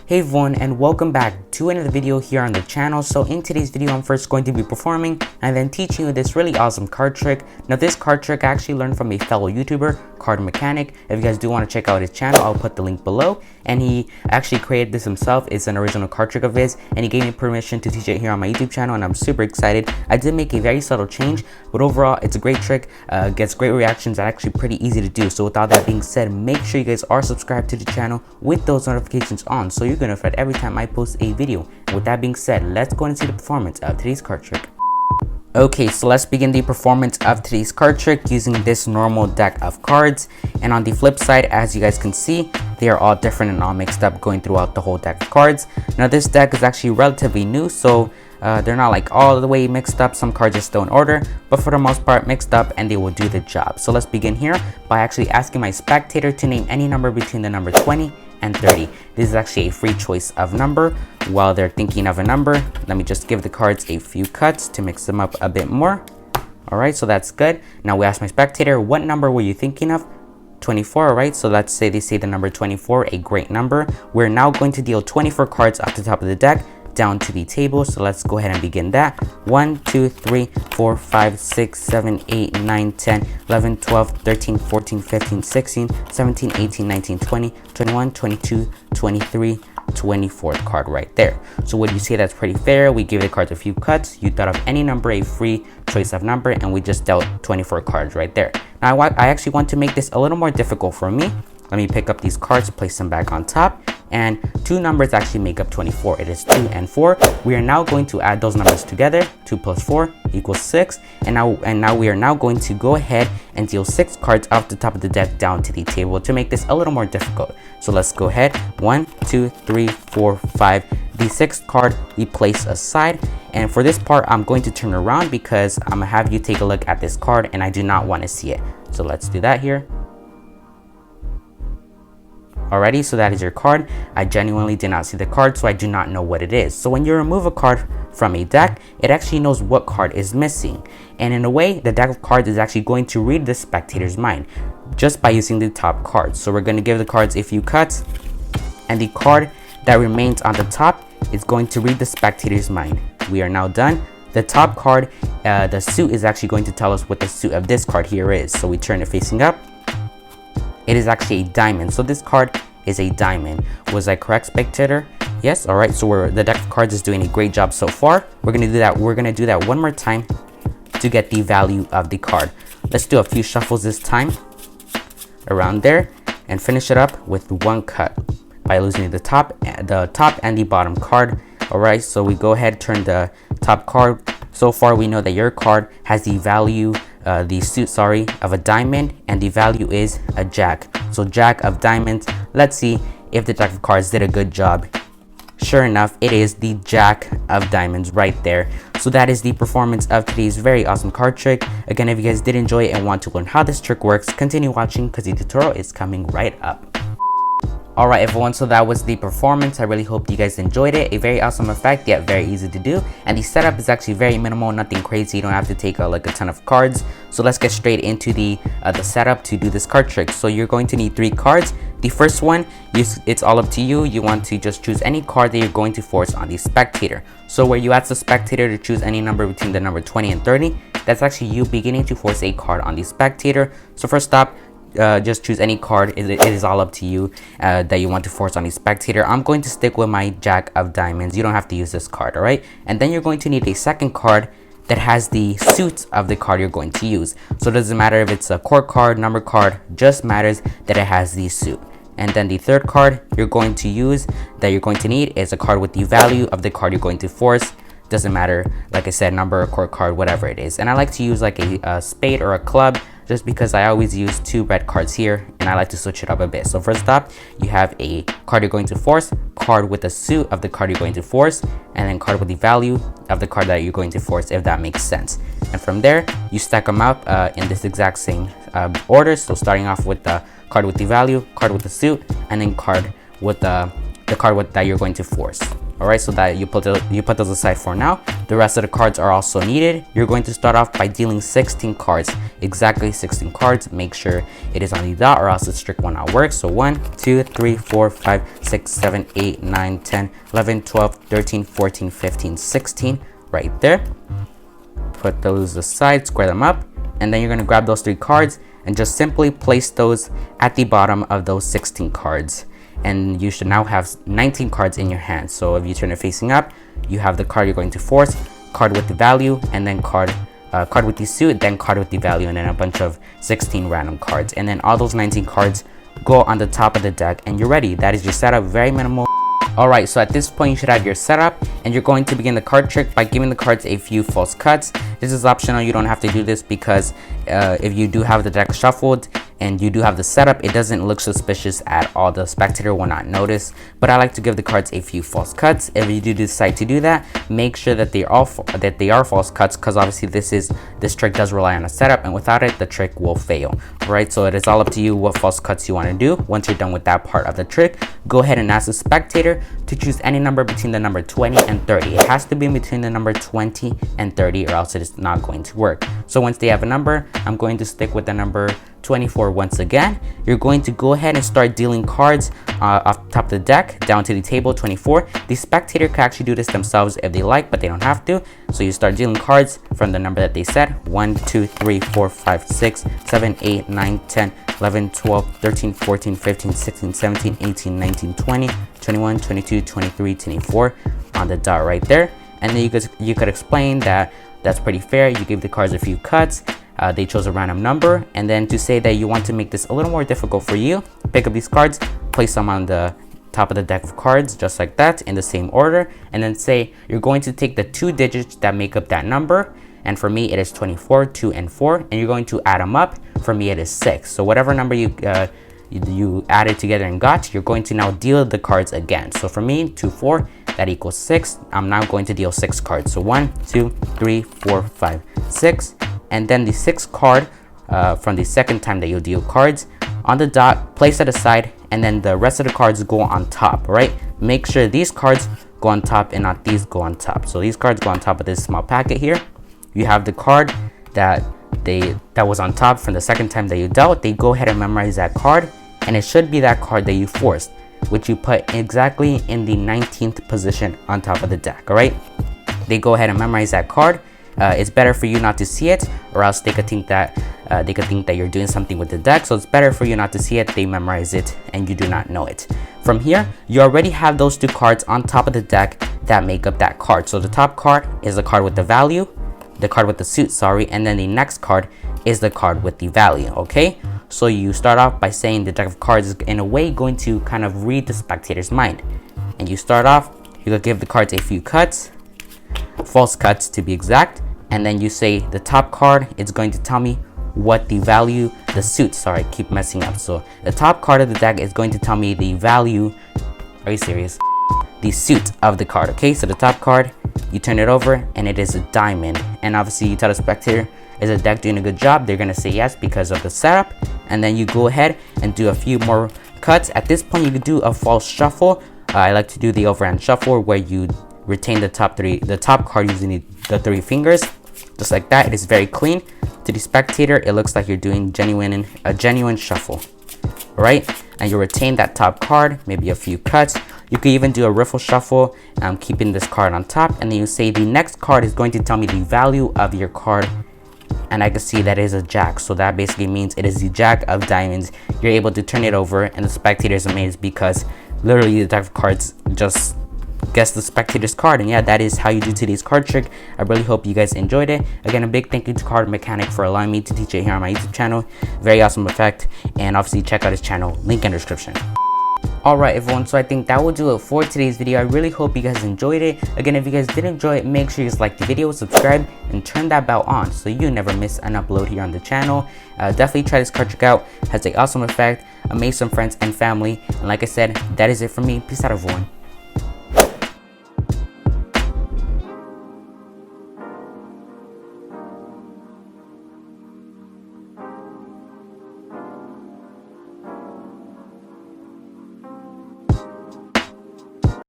Hey everyone, and welcome back to another video here on the channel. So in today's video, I'm first going to be performing and then teaching you this really awesome card trick. Now this card trick I actually learned from a fellow YouTuber, Card Mechanic. If you guys do want to check out his channel, I'll put the link below. And he actually created this himself. It's an original card trick of his, and he gave me permission to teach it here on my YouTube channel, and I'm super excited. I did make a very subtle change, but overall it's a great trick, gets great reactions, and actually pretty easy to do. So with all that being said, make sure you guys are subscribed to the channel with those notifications on, so you're gonna notified every time I post a video. And with that being said, let's go and see the performance of today's card trick. Okay, so let's begin the performance of today's card trick using this normal deck of cards. And on the flip side, as you guys can see, they are all different and all mixed up going throughout the whole deck of cards. Now this deck is actually relatively new, so they're not like all the way mixed up. Some cards are still in order, but for the most part mixed up, and they will do the job. So let's begin here by actually asking my spectator to name any number between the number 20 and 30. This is actually a free choice of number. While they're thinking of a number, let me just give the cards a few cuts to mix them up a bit more. All right, so that's good. Now we ask my spectator, what number were you thinking of? 24. All right, so let's say they say the number 24, a great number. We're now going to deal 24 cards off the top of the deck down to the table. So let's go ahead and begin that. 1 2 3 4 5 6 7 8 9 10 11 12 13 14 15 16 17 18 19 20 21 22 23 24th card right there. So would you say that's pretty fair? We gave the cards a few cuts. You thought of any number, a free choice of number, and we just dealt 24 cards right there. Now I actually want to make this a little more difficult for me. Let me pick up these cards, place them back on top, and two numbers actually make up 24. It is 2 and 4. We are now going to add those numbers together. 2 plus 4 equals 6. And now we are now going to go ahead and deal 6 cards off the top of the deck down to the table to make this a little more difficult. So let's go ahead. 1 2 3 4 5. The 6th card we place aside. And for this part, I'm going to turn around because I'm gonna have you take a look at this card, and I do not want to see it. So let's do that here. Alrighty, so that is your card. I genuinely did not see the card, so I do not know what it is. So when you remove a card from a deck, it actually knows what card is missing. And in a way, the deck of cards is actually going to read the spectator's mind just by using the top cards. So we're going to give the cards a few cuts, and the card that remains on the top is going to read the spectator's mind. We are now done. The top card, the suit, is actually going to tell us what the suit of this card here is. So we turn it facing up. It is actually a diamond. So this card is a diamond. Was I correct, spectator? Yes. All right. So the deck of cards is doing a great job so far. We're gonna do that. We're gonna do that one more time to get the value of the card. Let's do a few shuffles this time around there and finish it up with one cut by losing the top and the bottom card. All right. So we go ahead, turn the top card. So far, we know that your card has the value, the suit, of a diamond, and the value is a jack. So jack of diamonds. Let's see if the deck of cards did a good job. Sure enough, it is the jack of diamonds right there. So that is the performance of today's very awesome card trick. Again, if you guys did enjoy it and want to learn how this trick works, continue watching because the tutorial is coming right up. Alright everyone, so that was the performance. I really hope you guys enjoyed it. A very awesome effect, yet very easy to do. And the setup is actually very minimal, nothing crazy. You don't have to take like a ton of cards. So let's get straight into the setup to do this card trick. So you're going to need 3 cards. The first one, it's all up to you. You want to just choose any card that you're going to force on the spectator. So where you ask the spectator to choose any number between the number 20 and 30, that's actually you beginning to force a card on the spectator. So first up, just choose any card. It is all up to you that you want to force on the spectator. I'm going to stick with my jack of diamonds. You don't have to use this card, all right? And then you're going to need a second card that has the suit of the card you're going to use. So it doesn't matter if it's a court card, number card, just matters that it has the suit. And then the third card you're going to use that you're going to need is a card with the value of the card you're going to force. Doesn't matter, like I said, number, or court card, whatever it is. And I like to use like a spade or a club, just because I always use 2 red cards here, and I like to switch it up a bit. So first up, you have a card you're going to force, card with the suit of the card you're going to force, and then card with the value of the card that you're going to force, if that makes sense. And from there, you stack them up in this exact same order. So starting off with the card with the value, card with the suit, and then card with the card that you're going to force. Alright, so that you put those aside for now. The rest of the cards are also needed. You're going to start off by dealing 16 cards, exactly 16 cards. Make sure it is on the dot or else the strict will not work. So 1, 2, 3, 4, 5, 6, 7, 8, 9, 10, 11, 12, 13, 14, 15, 16, right there. Put those aside, square them up, and then you're going to grab those 3 cards and just simply place those at the bottom of those 16 cards. And you should now have 19 cards in your hand. So if you turn it facing up, you have the card you're going to force, card with the value, and then card with the suit, then card with the value, and then a bunch of 16 random cards. And then all those 19 cards go on the top of the deck, and you're ready. That is your setup, very minimal. Alright, so at this point you should have your setup, and you're going to begin the card trick by giving the cards a few false cuts. This is optional, you don't have to do this because if you do have the deck shuffled and you do have the setup, it doesn't look suspicious at all. The spectator will not notice, but I like to give the cards a few false cuts. If you do decide to do that, make sure that they are false cuts, because obviously this trick does rely on a setup, and without it the trick will fail. Right, so it is all up to you what false cuts you want to do. Once you're done with that part of the trick, go ahead and ask the spectator to choose any number between the number 20 and 30. It has to be between the number 20 and 30 or else it is not going to work. So once they have a number, I'm going to stick with the number 24 once again. You're going to go ahead and start dealing cards off the top of the deck down to the table 24. The spectator can actually do this themselves if they like, but they don't have to. So you start dealing cards from the number that they said: 1, 2, 3, 4, 5, 6, 7, 8, 9, 10, 11, 12, 13, 14, 15, 16, 17, 18, 19, 20, 21, 22, 23, 24 on the dot right there. And then you could explain that that's pretty fair. You give the cards a few cuts. They chose a random number, and then to say that you want to make this a little more difficult for you, pick up these cards, place them on the top of the deck of cards just like that in the same order, and then say you're going to take the 2 digits that make up that number, and for me it is 24, 2 and 4, and you're going to add them up. For me it is 6. So whatever number you added together and got, you're going to now deal the cards again. So for me, 2, 4, that equals 6. I'm now going to deal 6 cards. So 1, 2, 3, 4, 5, 6. And then the 6th card from the second time that you deal cards on the dot, place it aside, and then the rest of the cards go on top, right? Make sure these cards go on top and not these go on top. So these cards go on top of this small packet here. You have the card that was on top from the second time that you dealt. They go ahead and memorize that card, and it should be that card that you forced, which you put exactly in the 19th position on top of the deck. All right, they go ahead and memorize that card. It's better for you not to see it, or else they could think that you're doing something with the deck. So it's better for you not to see it. They memorize it and you do not know it. From here, you already have those 2 cards on top of the deck that make up that card. So the top card is the card with the value, the card with the suit, sorry, and then the next card is the card with the value. Okay, so you start off by saying the deck of cards is in a way going to kind of read the spectator's mind, and you start off, you could give the cards a few cuts, false cuts to be exact, and then you say the top card is going to tell me what the value, the suit, sorry, I keep messing up. So the top card of the deck is going to tell me the value, are you serious? The suit of the card. Okay, so the top card, you turn it over and it is a diamond, and obviously you tell the spectator, is the deck doing a good job? They're gonna say yes because of the setup, and then you go ahead and do a few more cuts. At this point you could do a false shuffle. I like to do the overhand shuffle where you retain the top card using the 3 fingers, just like that. It is very clean. To the spectator, it looks like you're doing a genuine shuffle. All right, and you retain that top card, maybe a few cuts. You could even do a riffle shuffle, keeping this card on top, and then you say the next card is going to tell me the value of your card, and I can see that is a jack. So that basically means it is the jack of diamonds. You're able to turn it over, and the spectator is amazed because literally the deck of cards just guess the spectator's card. And yeah, that is how you do today's card trick. I really hope you guys enjoyed it. Again, a big thank you to Card Mechanic for allowing me to teach it here on my YouTube channel. Very awesome effect, and obviously check out his channel, link in the description. Alright everyone, so I think that will do it for today's video. I really hope you guys enjoyed it. Again, if you guys did enjoy it, make sure you guys like the video, subscribe, and turn that bell on so you never miss an upload here on the channel. Definitely try this card trick out. Has an awesome effect, amazing friends and family. And like I said, that is it for me. Peace out everyone.